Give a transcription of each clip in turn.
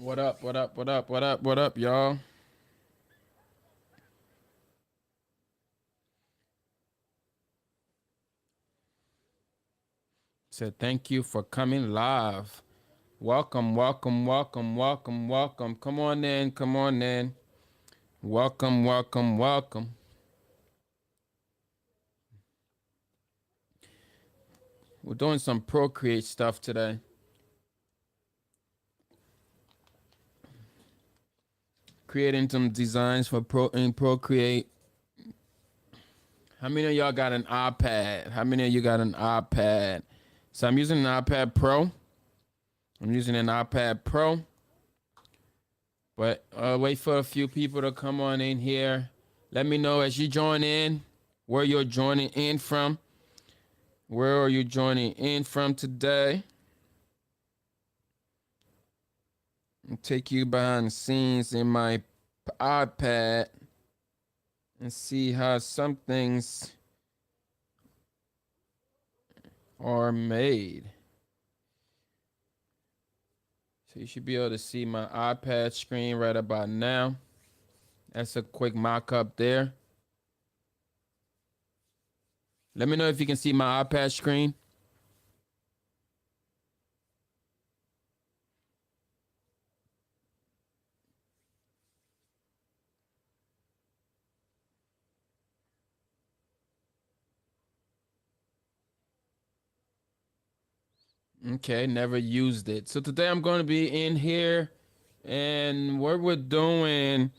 What up? What up? What up? What up? What up, y'all? Said thank you for coming live. Welcome, welcome, welcome, welcome, welcome. Come on in, come on in. Welcome, welcome, welcome. We're doing some Procreate stuff today. Creating some designs for Procreate. How many of y'all got an iPad? How many of you got an iPad? So I'm using an iPad Pro. I'm using an iPad Pro. But wait for a few people to come on in here. Let me know as you join in where you're joining in from. Where are you joining in from today? I'll take you behind the scenes in my iPad and see how some things are made. So you should be able to see my iPad screen right about now. That's a quick mock-up there. Let me know if you can see my iPad screen. Okay, never used it. So today I'm going to be in here, and what we're doing,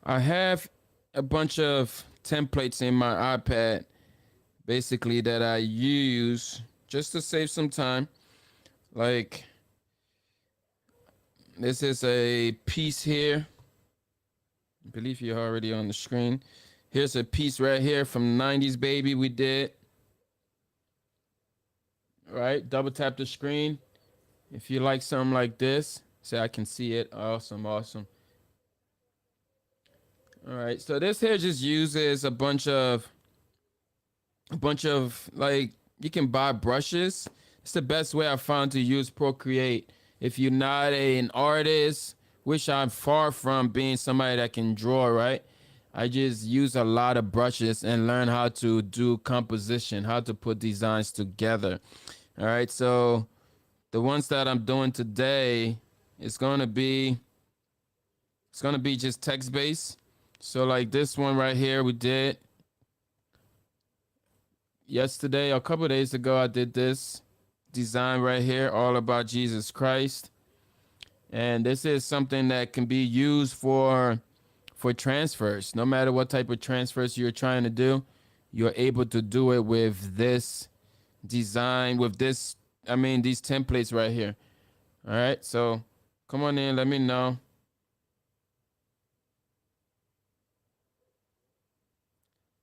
I have a bunch of templates in my iPad, basically, that I use just to save some time. Like, this is a piece here. I believe you're already on the screen. Here's a piece right here from 90s Baby we did. All right, double tap the screen. If you like something like this, say I can see it. Awesome, awesome. All right, so this here just uses a bunch of like, you can buy brushes. It's the best way I found to use Procreate. If you're not an artist, which I'm far from being somebody that can draw, right? I just use a lot of brushes and learn how to do composition, how to put designs together. All right, so the ones that I'm doing today is gonna be just text based. So like this one right here we did yesterday, a couple days ago. I did this design right here, all about Jesus Christ, and this is something that can be used for transfers. No matter what type of transfers you're trying to do, you're able to do it with this design, with this, I mean, these templates right here. All right, so come on in, let me know.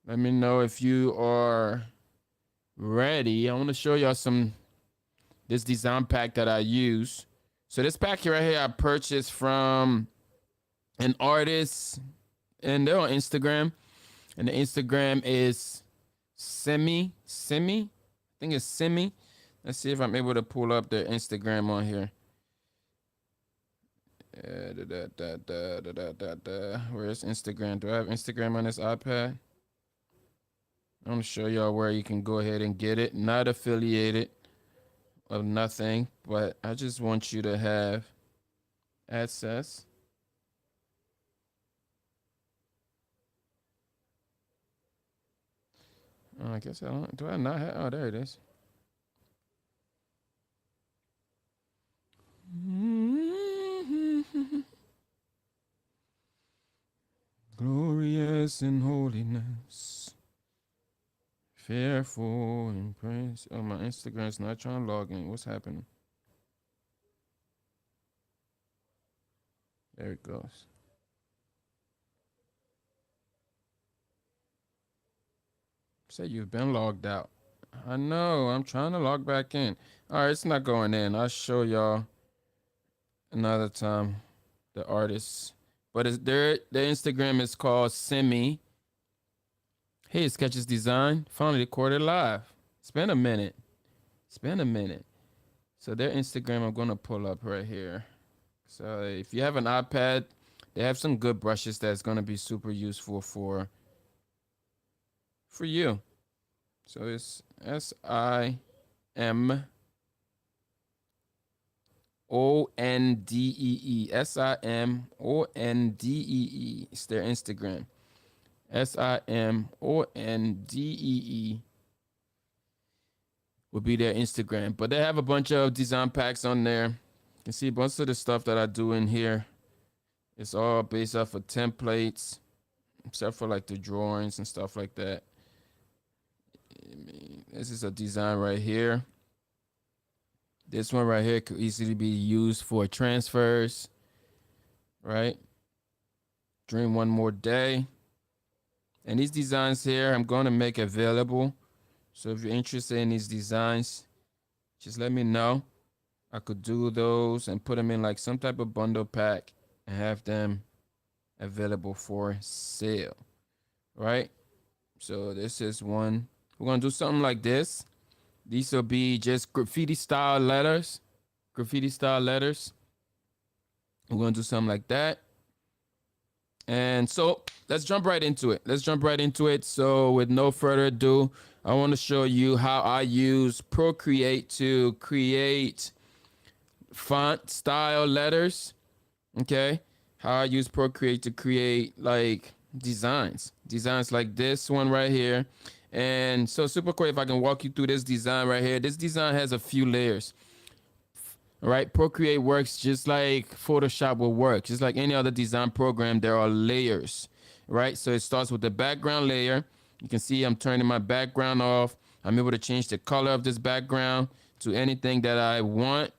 Let me know if you are ready. I want to show y'all this design pack that I use. So this pack right here I purchased from an artist, and they're on Instagram, and the Instagram is Semi. I think it's Semi. Let's see if I'm able to pull up their Instagram on here. Where's Instagram? Do I have Instagram on this iPad? I'm gonna show y'all where you can go ahead and get it. Not affiliated of nothing, but I just want you to have access. I guess I don't. Do I not have? Oh, there it is. Glorious in holiness, fearful in praise. Oh, my Instagram's not trying to log in. What's happening? There it goes. Say you've been logged out. I know. I'm trying to log back in. All right, it's not going in. I'll show y'all another time the artists. But it's their Instagram is called Semi. Hey, Sketches Design. Finally recorded live. It's been a minute. It's been a minute. So their Instagram I'm gonna pull up right here. So if you have an iPad, they have some good brushes that's going to be super useful for you. So it's SIMONDEE. SIMONDEE. It's their Instagram. SIMONDEE would be their Instagram. But they have a bunch of design packs on there. You can see most of the stuff that I do in here. It's all based off of templates, except for like the drawings and stuff like that. This is a design right here. This one right here could easily be used for transfers, right? Dream one more day. And these designs here, I'm going to make available. So if you're interested in these designs, just let me know. I could do those and put them in like some type of bundle pack and have them available for sale, right? So this is one. We're going to do something like this. These will be just graffiti style letters. Graffiti style letters. We're going to do something like that. And so let's jump right into it. So with no further ado, I want to show you how I use Procreate to create font style letters. Okay. How I use Procreate to create like designs like this one right here. And so super quick, if I can walk you through this design right here. This design has a few layers. All right, Procreate works just like Photoshop will work. Just like any other design program, there are layers, right? So it starts with the background layer. You can see I'm turning my background off. I'm able to change the color of this background to anything that I want.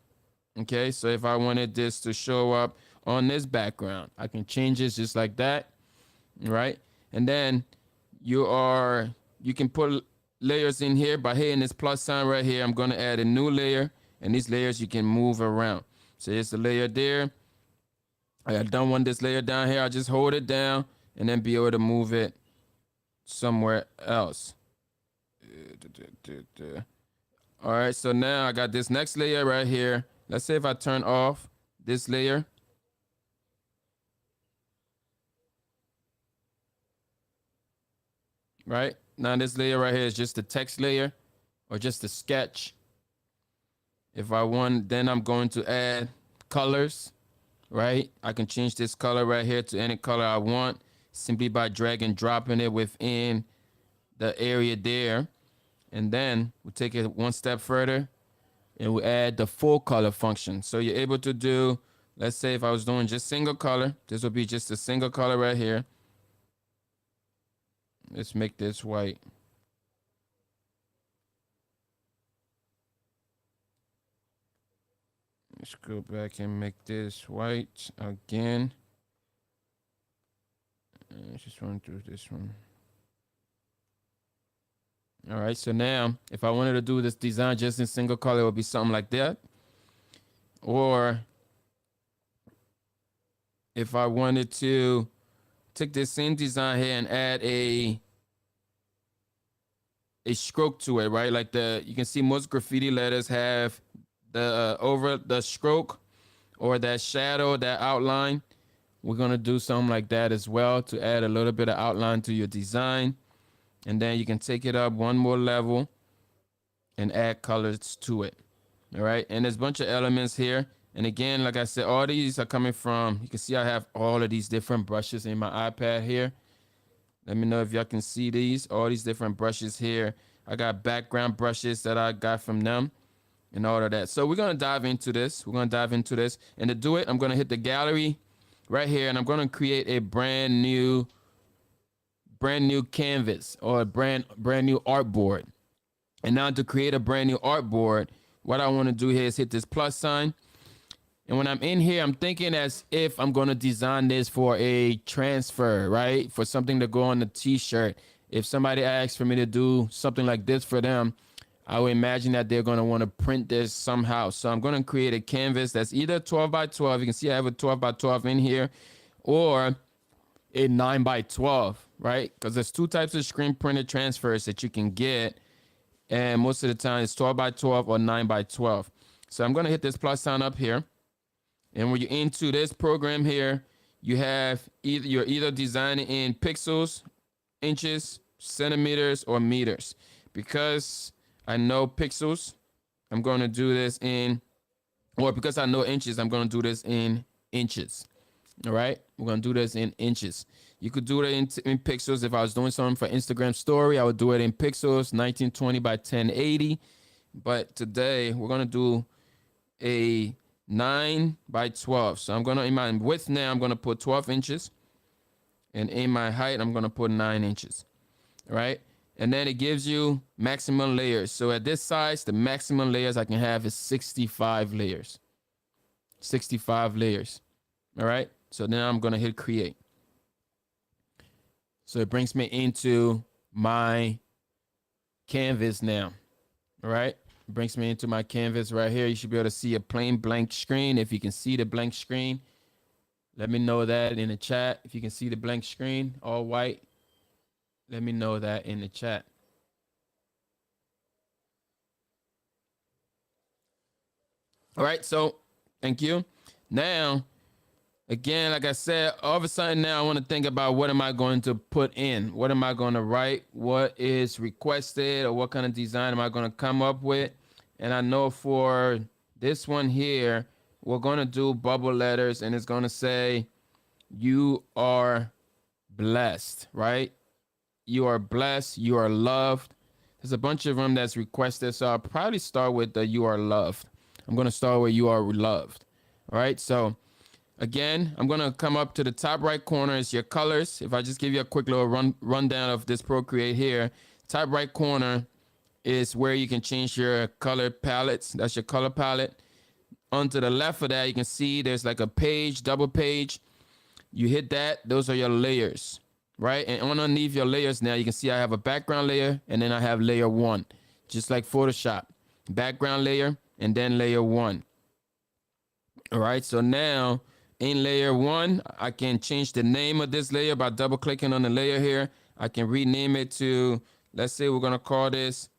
Okay, so if I wanted this to show up on this background, I can change this just like that, right? And then you can put layers in here by hitting this plus sign right here. I'm going to add a new layer. And these layers you can move around. So here's the layer there. I don't want this layer down here. I just hold it down and then be able to move it somewhere else. All right, so now I got this next layer right here. Let's say if I turn off this layer. Right, now this layer right here is just the text layer or just a sketch. If I want, then I'm going to add colors, right? I can change this color right here to any color I want simply by drag and dropping it within the area there. And then we'll take it one step further and we'll add the full color function. So you're able to do, let's say if I was doing just single color, this will be just a single color right here. Let's make this white. Let's go back and make this white again. Just run through this one. All right, so now if I wanted to do this design just in single color, it would be something like that. Or if I wanted to take this same design here and add a stroke to it, right? Like you can see most graffiti letters have the over the stroke or that shadow, that outline. We're gonna do something like that as well to add a little bit of outline to your design. And then you can take it up one more level and add colors to it. All right, and there's a bunch of elements here. And again, like I said, all these are coming from, you can see I have all of these different brushes in my iPad here. Let me know if y'all can see these, all these different brushes here. I got background brushes that I got from them and all of that. So we're going to dive into this. And to do it, I'm going to hit the gallery right here and I'm going to create a brand new canvas or a brand new artboard. And now to create a brand new artboard, what I want to do here is hit this plus sign. And when I'm in here, I'm thinking as if I'm going to design this for a transfer, right? For something to go on the t-shirt. If somebody asks for me to do something like this for them, I would imagine that they're going to want to print this somehow. So I'm going to create a canvas that's either 12 by 12. You can see I have a 12 by 12 in here, or a 9 by 12, right? Because there's two types of screen printed transfers that you can get. And most of the time it's 12 by 12 or 9 by 12. So I'm going to hit this plus sign up here. And when you're into this program here, you're either designing in pixels, inches, centimeters, or meters. Because I know pixels, I'm going to do this in, or because I know inches, I'm going to do this in inches. All right, we're going to do this in inches. You could do it in pixels. If I was doing something for Instagram story, I would do it in pixels, 1920 by 1080. But today we're going to do a 9 by 12. So I'm going to, in my width now, I'm going to put 12 inches. And in my height, I'm going to put 9 inches. All right. And then it gives you maximum layers. So at this size, the maximum layers I can have is 65 layers. 65 layers. All right. So now I'm going to hit create. So it brings me into my canvas now. All right. It brings me into my canvas right here. You should be able to see a plain blank screen. If you can see the blank screen, let me know that in the chat. If you can see the blank screen, all white, let me know that in the chat. All right. So thank you. Now, again, like I said, all of a sudden now I want to think about what am I going to put in? What am I going to write? What is requested, or what kind of design am I going to come up with? And I know for this one here, we're going to do bubble letters, and it's going to say, you are blessed, right? You are blessed. You are loved. There's a bunch of them that's requested. So I'll probably start with the you are loved. I'm going to start with you are loved. All right. So again, I'm going to come up to the top right corner. It's your colors. If I just give you a quick little rundown of this Procreate here, top right corner is where you can change your color palettes. That's your color palette. Onto the left of that, you can see there's like a page, double page. You hit that. Those are your layers, right? And underneath your layers now, you can see I have a background layer, and then I have layer 1, just like Photoshop. Background layer, and then layer 1. All right, so now in layer 1, I can change the name of this layer by double clicking on the layer here. I can rename it to, let's say we're going to call this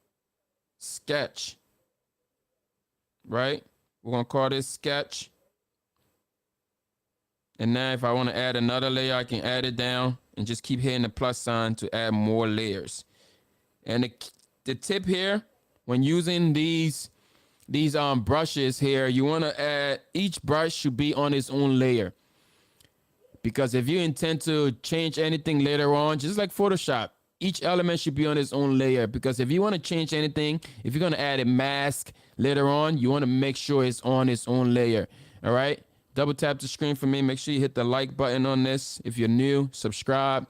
sketch, right? We're going to call this sketch. And now if I want to add another layer, I can add it down and just keep hitting the plus sign to add more layers. And the tip here, when using these brushes here, you want to add, each brush should be on its own layer. Because if you intend to change anything later on, just like Photoshop, each element should be on its own layer. Because if you want to change anything, if you're going to add a mask later on, you want to make sure it's on its own layer. All right. Double tap the screen for me. Make sure you hit the like button on this. If you're new, subscribe.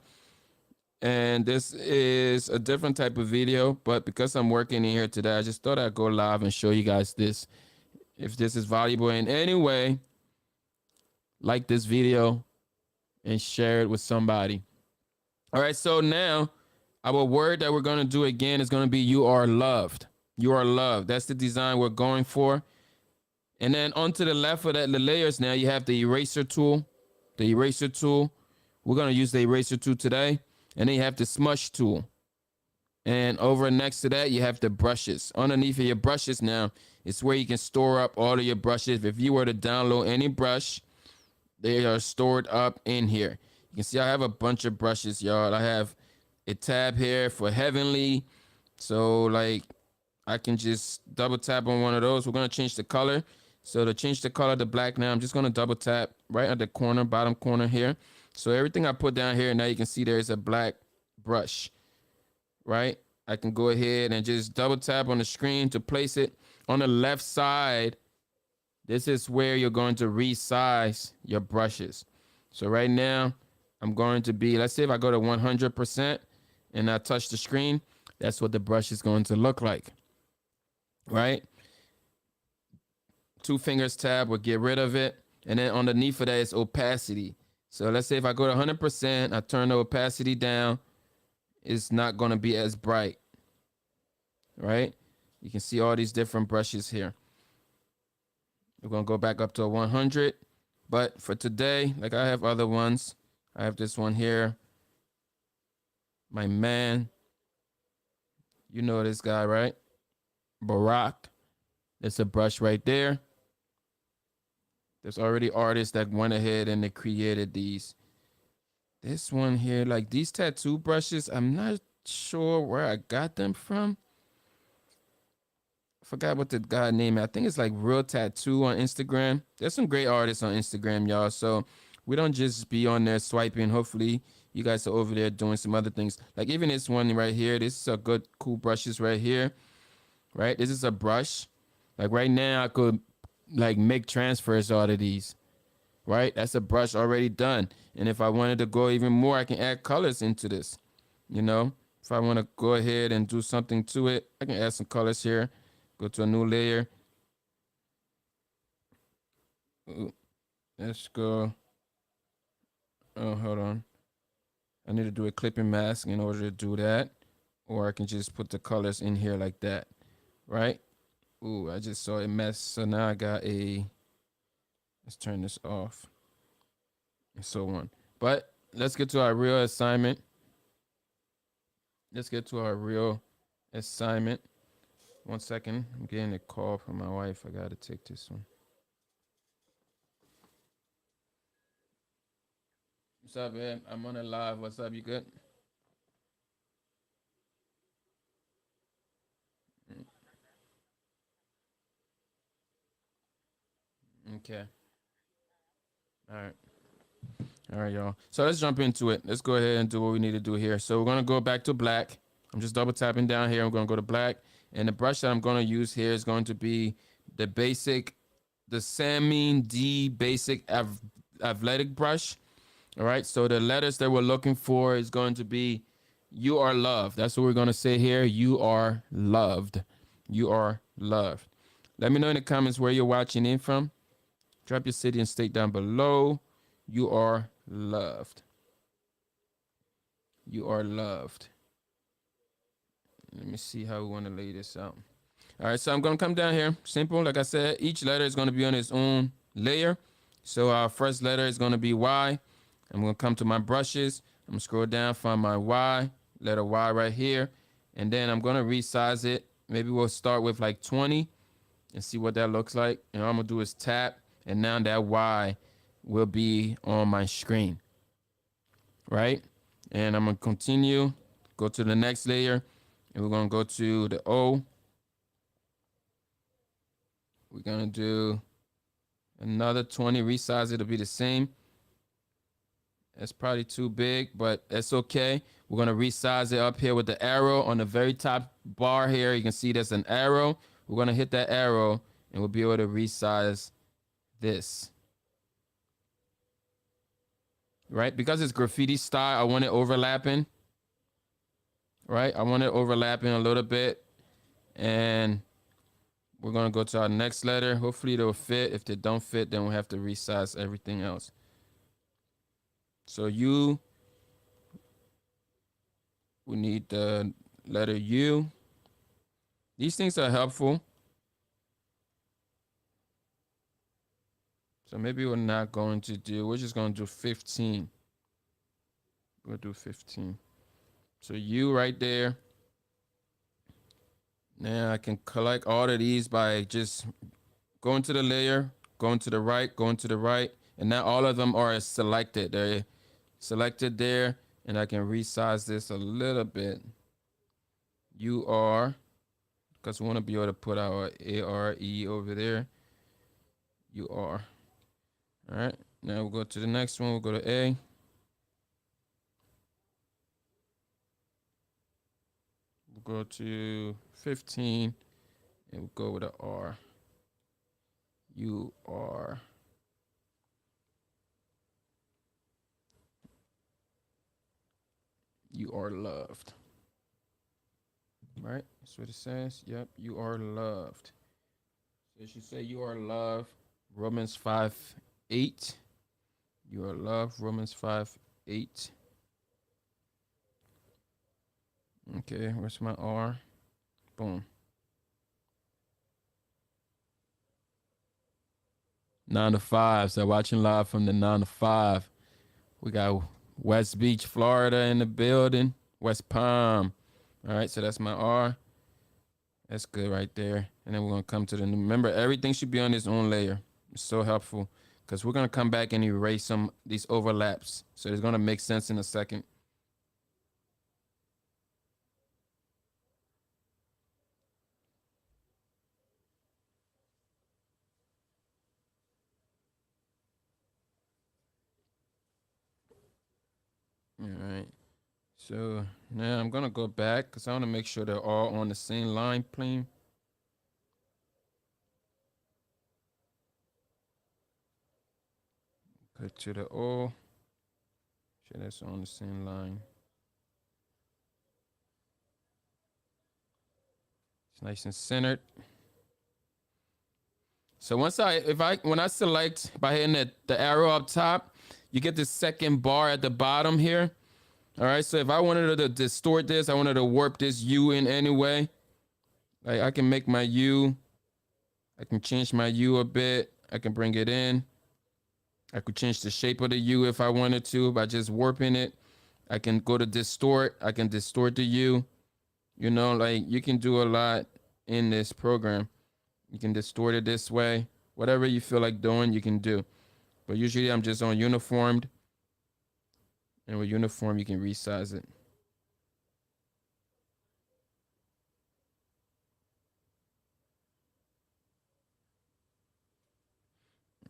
And this is a different type of video, but because I'm working in here today, I just thought I'd go live and show you guys this. If this is valuable in any way, like this video and share it with somebody. All right, so now our word that we're going to do again is going to be you are loved. You are loved. That's the design we're going for. And then onto the left of that, the layers now, you have the eraser tool. The eraser tool. We're going to use the eraser tool today. And then you have the smush tool. And over next to that, you have the brushes. Underneath of your brushes now, it's where you can store up all of your brushes. If you were to download any brush, they are stored up in here. You can see I have a bunch of brushes, y'all. I have a tab here for Heavenly. So, like, I can just double tap on one of those. We're going to change the color. So to change the color to black now, I'm just going to double tap right at the corner, bottom corner here. So everything I put down here, now you can see there's a black brush, right? I can go ahead and just double tap on the screen to place it on the left side. This is where you're going to resize your brushes. So right now, I'm going to be, let's say if I go to 100% and I touch the screen, that's what the brush is going to look like, right? 2 fingers tab will get rid of it. And then underneath of that is opacity. So let's say if I go to 100%, I turn the opacity down, it's not going to be as bright, right? You can see all these different brushes here. We're going to go back up to 100. But for today, like I have other ones. I have this one here. My man. You know this guy, right? Barack. There's a brush right there. There's already artists that went ahead and they created these. This one here, like these tattoo brushes, I'm not sure where I got them from. Forgot what the guy name. I think it's like Real Tattoo on Instagram. There's some great artists on Instagram, y'all. So we don't just be on there swiping. Hopefully you guys are over there doing some other things. Like even this one right here. This is a good, cool brushes right here. Right? This is a brush. Like right now I could like make transfers out of these. Right? That's a brush already done. And if I wanted to go even more, I can add colors into this. You know, if I want to go ahead and do something to it, I can add some colors here. Go to a new layer. Ooh, let's go. Oh, hold on. I need to do a clipping mask in order to do that. Or I can just put the colors in here like that. Right? Ooh, I just saw it mess. So now I got a... Let's turn this off. And so on. But let's get to our real assignment. Let's get to our real assignment. 1 second. I'm getting a call from my wife. I got to take this one. What's up, man? I'm on a live. What's up? You good? Okay. All right. All right, y'all. So let's jump into it. Let's go ahead and do what we need to do here. So we're going to go back to black. I'm just double tapping down here. I'm going to go to black. And the brush that I'm going to use here is going to be the basic, the Samine D basic athletic brush. All right. So the letters that we're looking for is going to be you are loved. That's what we're going to say here. You are loved. You are loved. Let me know in the comments where you're watching in from. Drop your city and state down below. You are loved. You are loved. Let me see how we want to lay this out. All right, so I'm going to come down here. Simple. Like I said, each letter is going to be on its own layer. So our first letter is going to be Y. I'm going to come to my brushes. I'm going to scroll down, find my Y, letter Y right here. And then I'm going to resize it. Maybe we'll start with like 20 and see what that looks like. And all I'm going to do is tap. And now that Y will be on my screen. Right? And I'm going to continue, go to the next layer. And we're going to go to the O. We're going to do another 20, resize it to be the same. That's probably too big, but that's okay. We're going to resize it up here with the arrow on the very top bar here. You can see there's an arrow. We're going to hit that arrow and we'll be able to resize this. Right? Because it's graffiti style, I want it overlapping. Right? I want it overlapping a little bit. And we're going to go to our next letter. Hopefully it'll fit. If they don't fit, then we'll have to resize everything else. So U, we need the letter U. These things are helpful. So maybe we're not going to do, we're just going to do 15. We'll do 15. So U right there. Now I can collect all of these by just going to the layer, going to the right, going to the right. And now all of them are selected. They're selected there. And I can resize this a little bit. U R, because we want to be able to put our ARE over there. U R. All right. Now we'll go to the next one. We'll go to A. We'll go to 15 and we'll go with an R. U R. You are loved. Right? That's what it says. Yep. You are loved. So it should say you are loved. Romans 5:8. You are loved. Romans 5:8. Okay, where's my R? Boom. 9 to 5. So watching live from the 9 to 5. We got West Beach, Florida in the building. West Palm. All right, so that's my R. That's good right there. And then we're going to come to the new. Remember, everything should be on its own layer. It's so helpful because we're gonna come back and erase these overlaps. So it's gonna make sense in a second. All right. So now I'm gonna go back because I want to make sure they're all on the same line plane. Go to the O. Sure that's on the same line. It's nice and centered. So when I select by hitting the arrow up top, you get the second bar at the bottom here. All right. So if I wanted to distort this, I wanted to warp this U in any way. Like I can make my U. I can change my U a bit. I can bring it in. I could change the shape of the U if I wanted to by just warping it. I can go to distort. I can distort the U. You know, like you can do a lot in this program. You can distort it this way. Whatever you feel like doing, you can do. But usually I'm just on uniformed. And with uniform, you can resize it.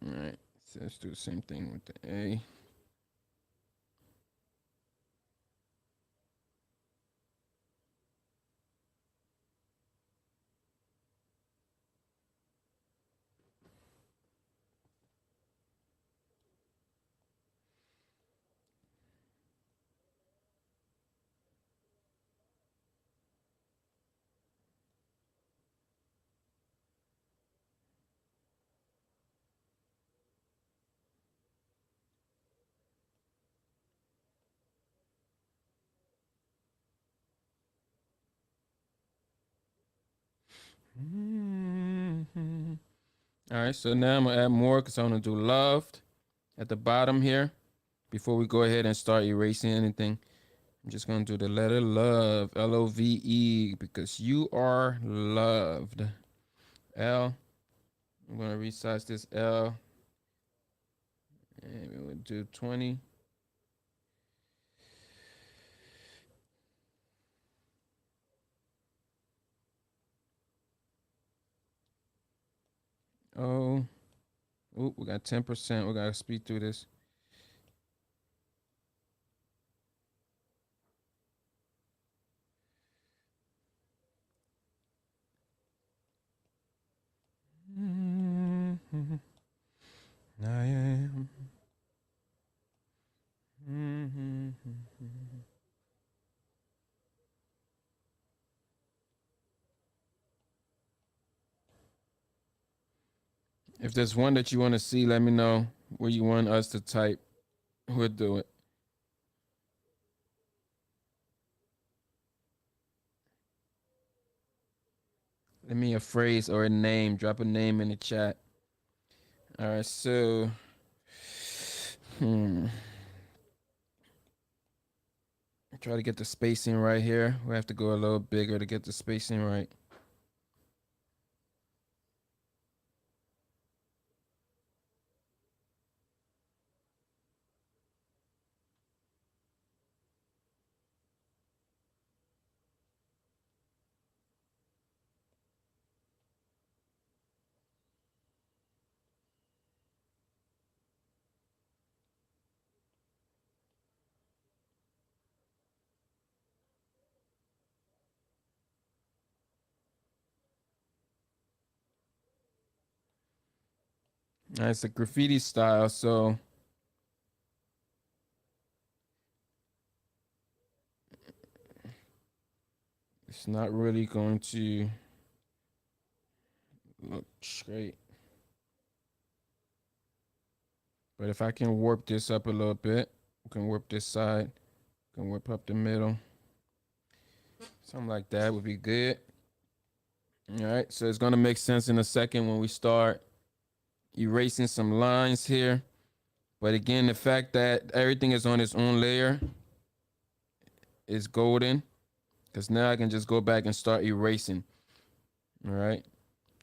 All right. So let's do the same thing with the A. All right, so now I'm gonna add more because I want to do loved at the bottom here. Before we go ahead and start erasing anything, I'm just gonna do the letter love, Love, because you are loved. L. I'm gonna resize this L, and we'll do 20. Oh, we got 10%. We gotta speed through this. I am. If there's one that you want to see, let me know where you want us to type. We'll do it. Let me a phrase or a name. Drop a name in the chat. All right, so try to get the spacing right here. We have to go a little bigger to get the spacing right. It's a graffiti style, so it's not really going to look straight. But if I can warp this up a little bit, we can warp this side, can warp up the middle. Something like that would be good. All right, so it's gonna make sense in a second when we start erasing some lines here. But again, the fact that everything is on its own layer is golden, because now I can just go back and start erasing. All right.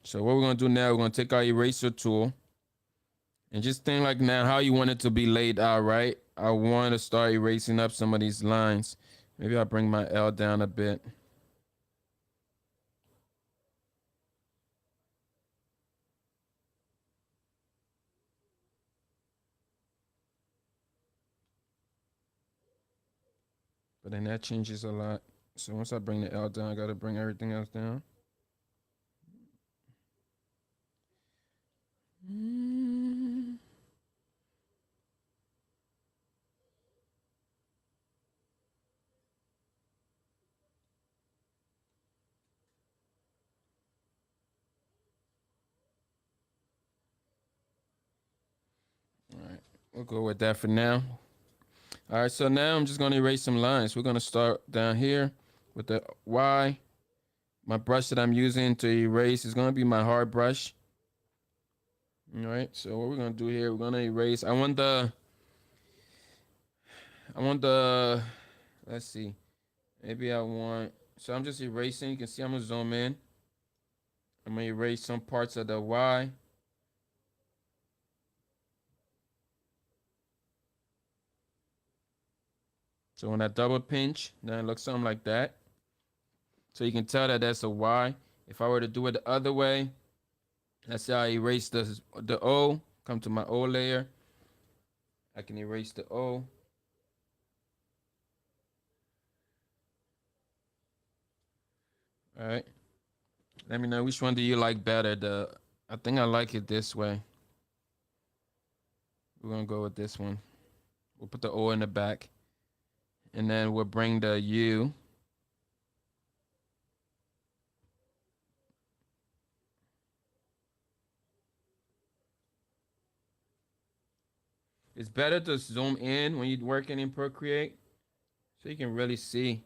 So what we're gonna do now, we're gonna take our eraser tool And just think like now how you want it to be laid out, right? I want to start erasing up some of these lines. Maybe I'll bring my L down a bit. But then that changes a lot. So once I bring the L down, I got to bring everything else down. All right, we'll go with that for now. All right, so now I'm just going to erase some lines. We're going to start down here with the Y. My brush that I'm using to erase is going to be my hard brush. All right, so what we're going to do here, we're going to erase. I want the, let's see. Maybe I want, so I'm just erasing. You can see I'm going to zoom in. I'm going to erase some parts of the Y. So when I double pinch, then it looks something like that. So you can tell that that's a Y. If I were to do it the other way, let's say I erase the O, come to my O layer. I can erase the O. All right. Let me know which one do you like better. I think I like it this way. We're gonna go with this one. We'll put the O in the back. And then we'll bring the U. It's better to zoom in when you're working in Procreate so you can really see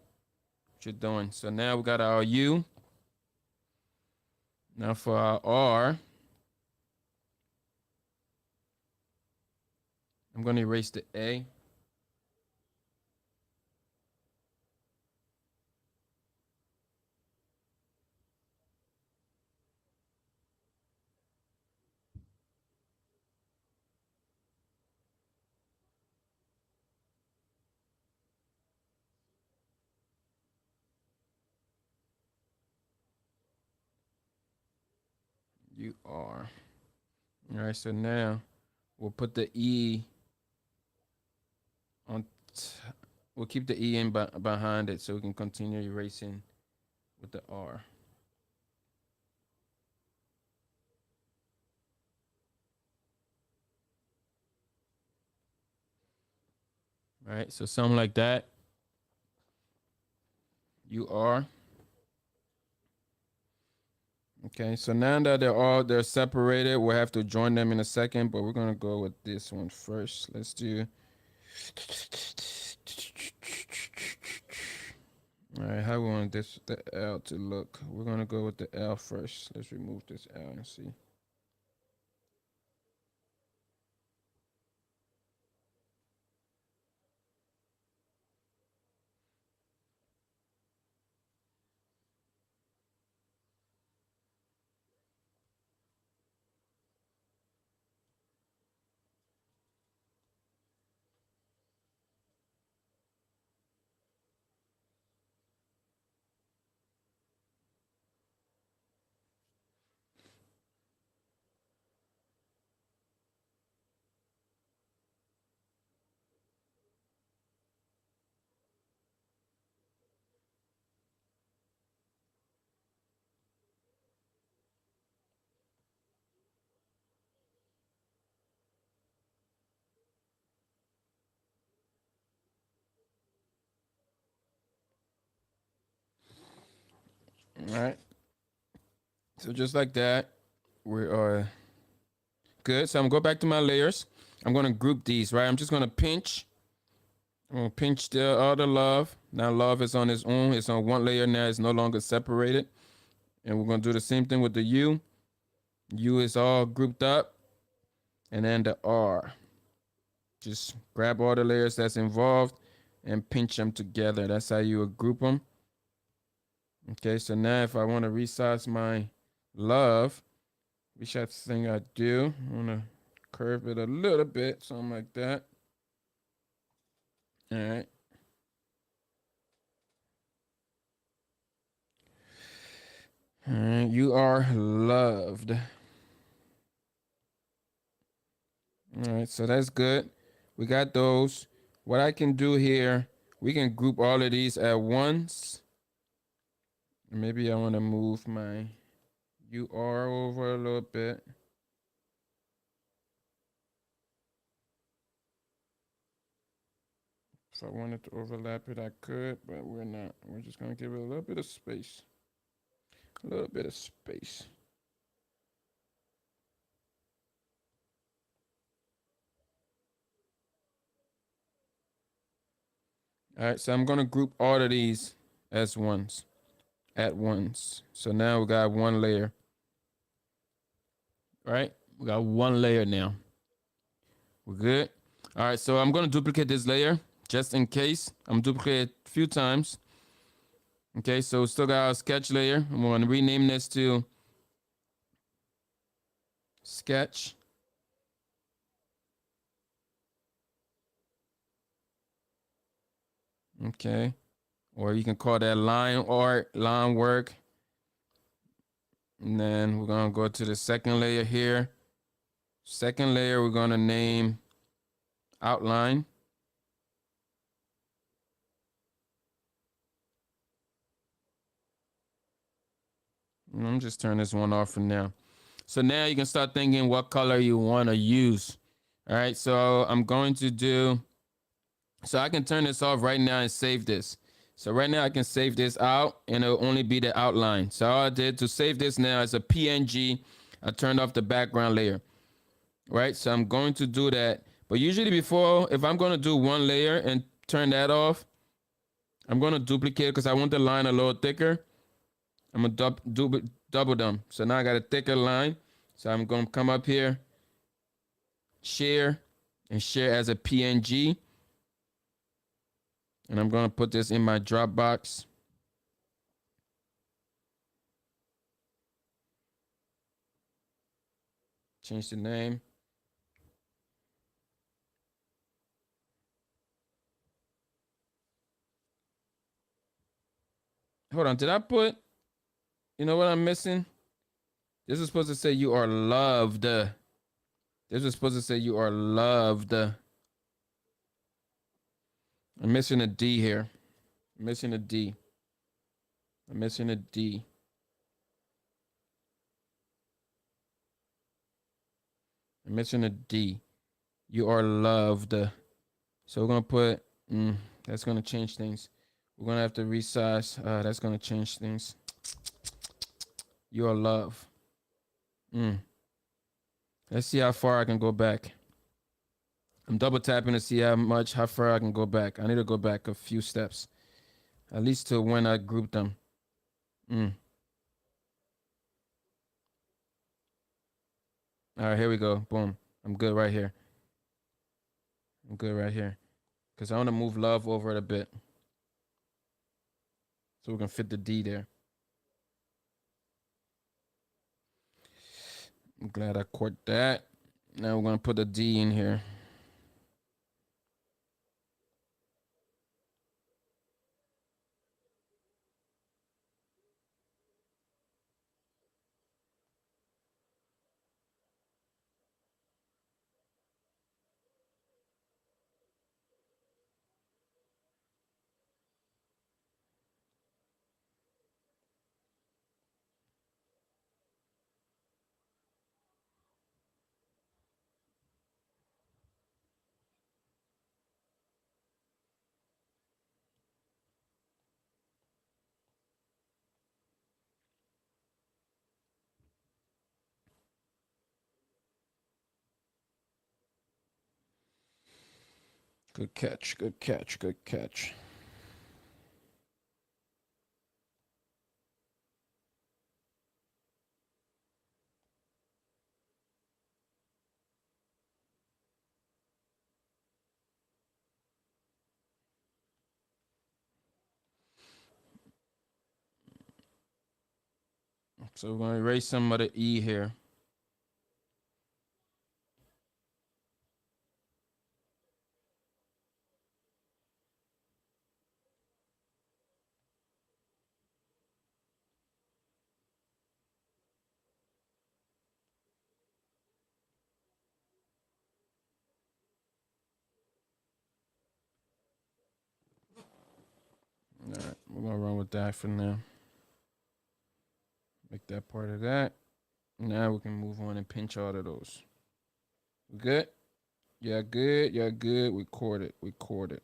what you're doing. So now we got our U. Now for our R, I'm going to erase the A. UR. All right, so now we'll put the E on. We'll keep the E in behind it so we can continue erasing with the R. All right, so something like that. UR. Okay, so now that they're separated, we'll have to join them in a second, but we're gonna go with this one first. Let's do. All right, how we want the L to look? We're gonna go with the L first. Let's remove this L and see. All right. So just like that, we are good. So I'm gonna go back to my layers. I'm gonna group these, right? I'm just gonna pinch. I'm gonna pinch the other love. Now love is on its own. It's on one layer now. It's no longer separated. And we're gonna do the same thing with the U. U is all grouped up. And then the R. Just grab all the layers that's involved and pinch them together. That's how you would group them. Okay, so now if I want to resize my love, which I think I do, I want to curve it a little bit, something like that. All right. All right. You are loved. All right. So that's good. We got those. What I can do here, we can group all of these at once. Maybe I want to move my UR over a little bit. If I wanted to overlap it, I could, but we're not. We're just going to give it a little bit of space. A little bit of space. All right, so I'm going to group all of these as ones, at once. So now we got one layer. All right, we got one layer now. We're good. All right, so I'm going to duplicate this layer just in case. I'm duplicate a few times. Okay, so we still got our sketch layer. I'm going to rename this to sketch. Okay, or you can call that line art, line work. And then we're going to go to the second layer here. Second layer, we're going to name outline. I'm just turn this one off for now. So now you can start thinking what color you want to use. All right, so I'm going to do, so I can turn this off right now and save this. So right now I can save this out and it'll only be the outline. So all I did to save this now is a PNG. I turned off the background layer. Right, so I'm going to do that. But usually before, if I'm going to do one layer and turn that off, I'm going to duplicate because I want the line a little thicker. I'm going to double them. So now I got a thicker line. So I'm going to come up here, share, and share as a PNG. And I'm going to put this in my Dropbox. Change the name. Hold on, did I put, you know what I'm missing? This is supposed to say you are loved. This is supposed to say you are loved. I'm missing a D here. I'm missing a D. I'm missing a D. I'm missing a D. You are loved. So we're gonna put. That's gonna change things. We're gonna have to resize. That's gonna change things. You are loved. Let's see how far I can go back. I'm double tapping to see how far I can go back. I need to go back a few steps, at least to when I group them. All right, here we go. Boom. I'm good right here. I'm good right here. Because I want to move love over it a bit. So we can fit the D there. I'm glad I caught that. Now we're going to put a D in here. Good catch. Good catch. Good catch. So we're going to erase some of the E here. We're gonna run with that for now. Make that part of that. Now we can move on and pinch all of those. Good? Yeah, good. Yeah, good. Record it. Record it.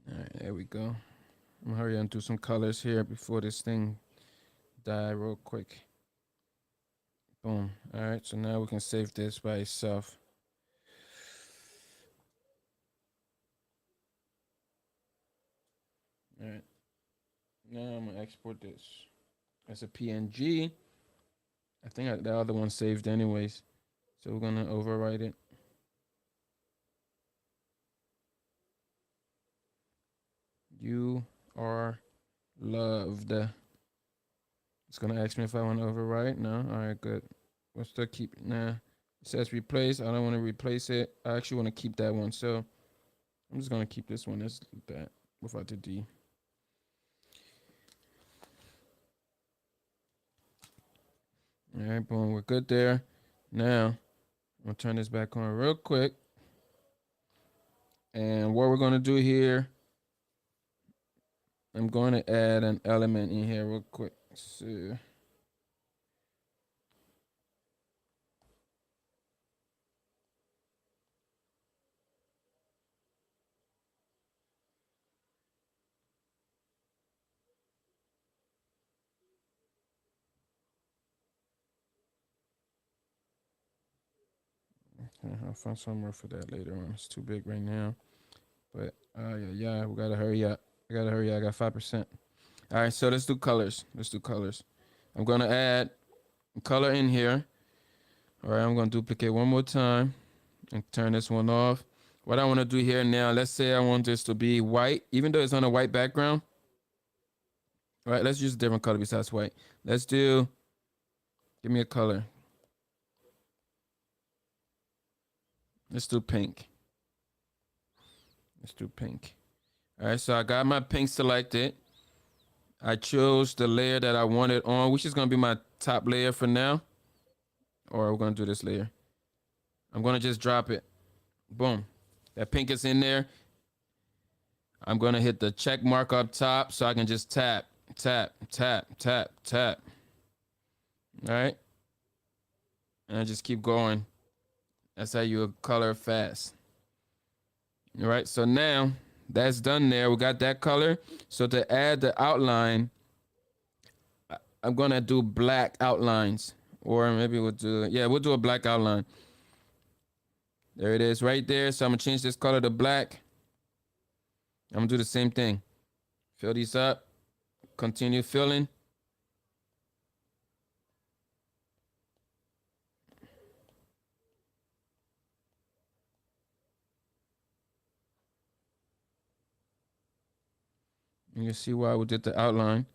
All right, there we go. I'm gonna hurry and do some colors here before this thing die real quick. Boom. All right, so now we can save this by itself. All right. Now I'm gonna export this as a PNG. I think the other one saved anyways, so we're gonna overwrite it. You are loved. It's gonna ask me if I want to overwrite. No. All right, good. We'll still keep. Nah. It says replace. I don't want to replace it. I actually want to keep that one. So I'm just gonna keep this one as that without the D. All right, boom. We're good there. Now I'm gonna turn this back on real quick. And what we're gonna do here, I'm going to add an element in here real quick. So I'll find somewhere for that later on. It's too big right now. But yeah, we gotta hurry up. I gotta hurry up. I got 5%. All right, so let's do colors. Let's do colors. I'm gonna add color in here. All right, I'm gonna duplicate one more time and turn this one off. What I want to do here now, let's say I want this to be white, even though it's on a white background. All right, let's use a different color besides white. Let's do, give me a color. Let's do pink. Let's do pink. All right, so I got my pink selected. I chose the layer that I wanted on, which is going to be my top layer for now. Or we're going to do this layer. I'm going to just drop it. Boom. That pink is in there. I'm going to hit the check mark up top so I can just tap, tap, tap, tap, tap. All right. And I just keep going. That's how you color fast. All right. So now that's done there. We got that color. So to add the outline, I'm going to do black outlines. Or maybe we'll do a black outline. There it is right there. So I'm going to change this color to black. I'm going to do the same thing. Fill these up. Continue filling. And you see why we did the outline.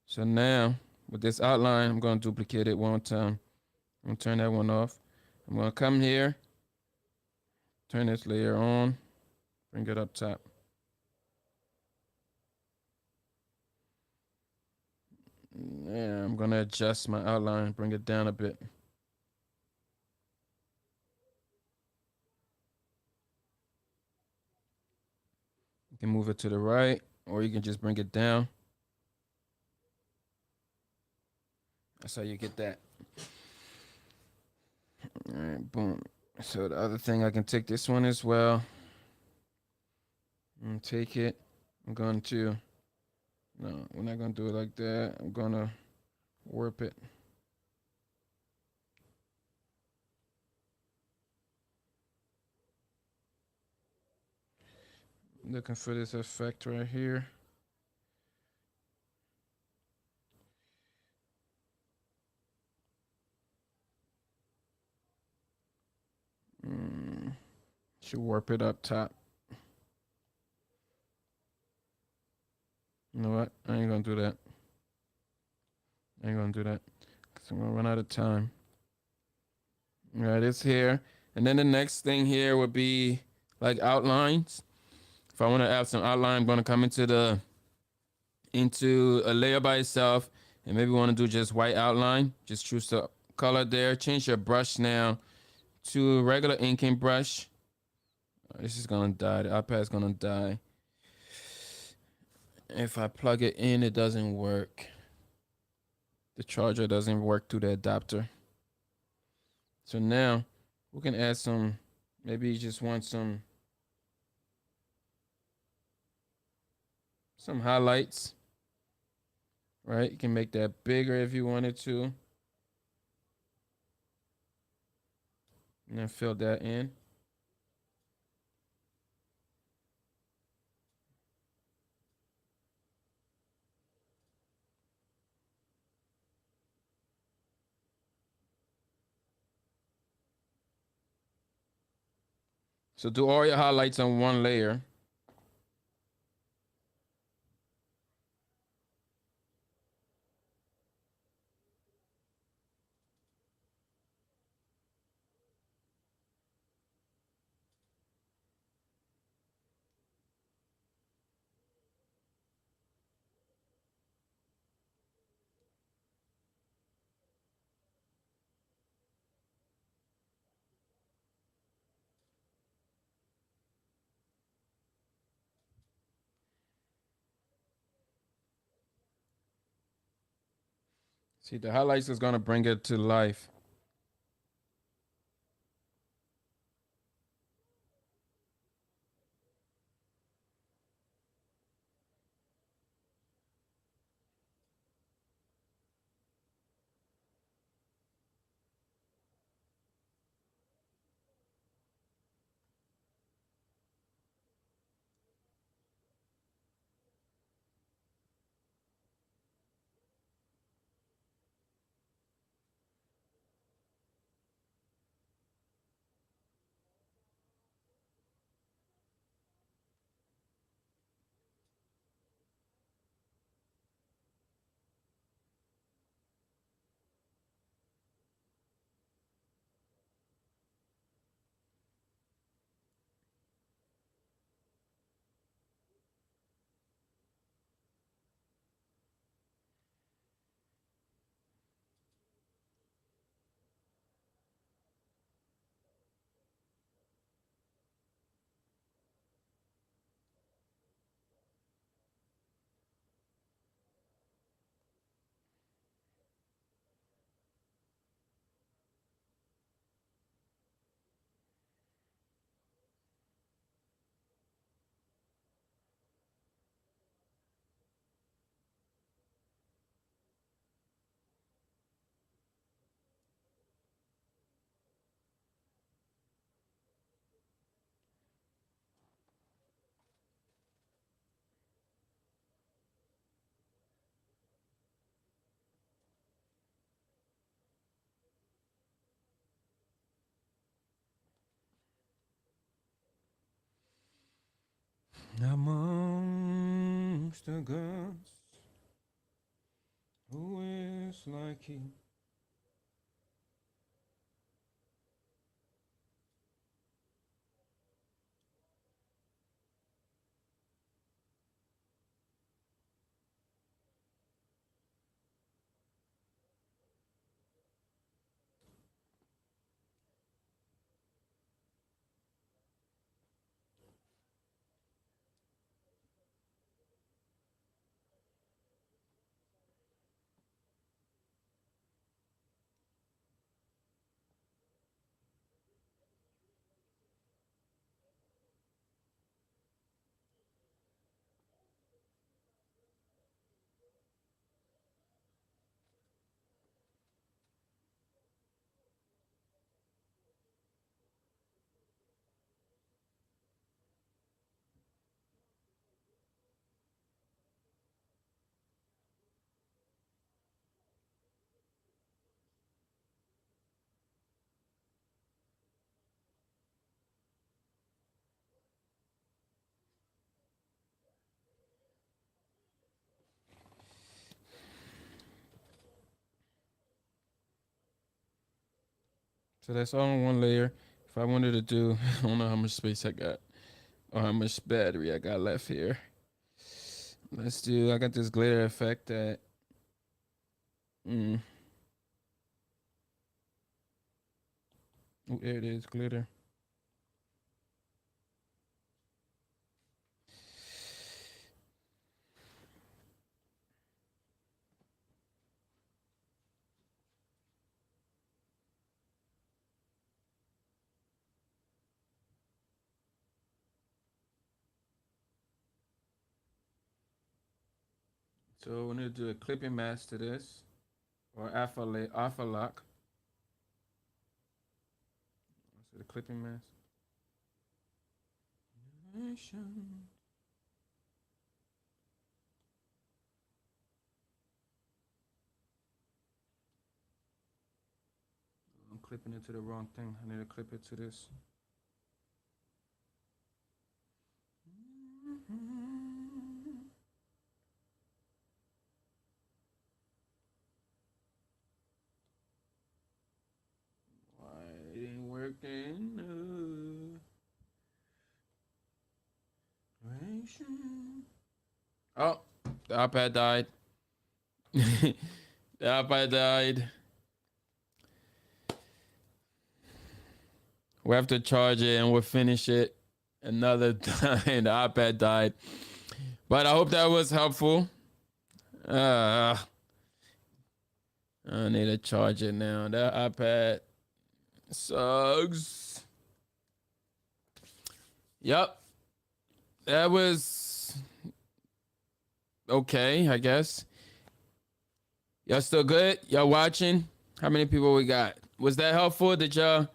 So now with this outline, I'm going to duplicate it one time. I'm going to turn that one off. I'm going to come here, turn this layer on, bring it up top. Yeah, I'm going to adjust my outline, bring it down a bit. You can move it to the right, or you can just bring it down. That's how you get that. All right, boom. So the other thing, I can take this one as well. And take it. I'm going to, no, we're not going to do it like that. I'm going to warp it. Looking for this effect right here. Should warp it up top. You know what? I ain't gonna do that. I ain't gonna do that because I'm gonna run out of time. All right, it's here. And then the next thing here would be like outlines. If I want to add some outline, I'm going to come into a layer by itself, and maybe want to do just white outline. Just choose the color there. Change your brush now to a regular inking brush. This is gonna die. The iPad is gonna die. If I plug it in, it doesn't work. The charger doesn't work through the adapter. So now we can add some. Maybe you just want some highlights, right? You can make that bigger if you wanted to, and then fill that in. So do all your highlights on one layer. See, the highlights is gonna bring it to life. Amongst the gods, who is like you? So that's all on one layer. If I wanted to do, I don't know how much space I got or how much battery I got left here. Let's do, I got this glitter effect that, oh, there it is, glitter. So we're gonna do a clipping mask to this, or alpha lock. So the clipping mask. I'm clipping it to the wrong thing. I need to clip it to this. Why it ain't working? Oh, the iPad died. The iPad died. We have to charge it and we'll finish it another time. The iPad died. But I hope that was helpful. I need to charge it now. That iPad sucks. Yep. That was okay, I guess. Y'all still good? Y'all watching? How many people we got? Was that helpful? Did y'all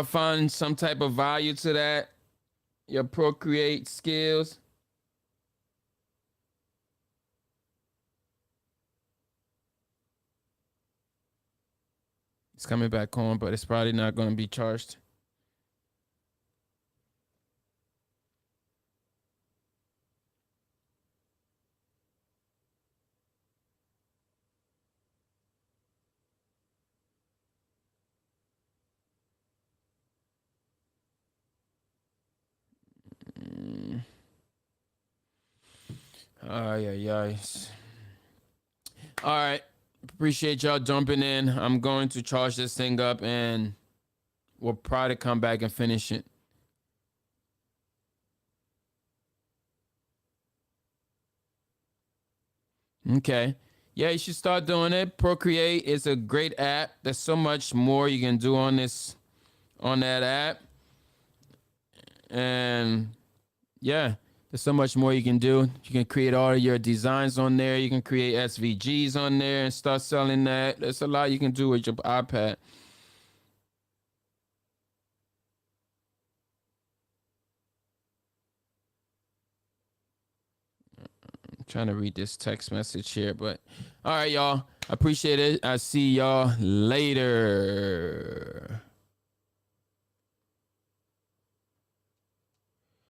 find some type of value to that? Your Procreate skills? It's coming back on, but it's probably not going to be charged. Yeah. All right. Appreciate y'all jumping in. I'm going to charge this thing up and we'll probably come back and finish it. Okay. Yeah, you should start doing it. Procreate is a great app. There's so much more you can do on that app. And yeah, there's so much more you can do. You can create all your designs on there. You can create SVGs on there and start selling that. There's a lot you can do with your iPad. I'm trying to read this text message here, but all right, y'all. I appreciate it. I'll see y'all later.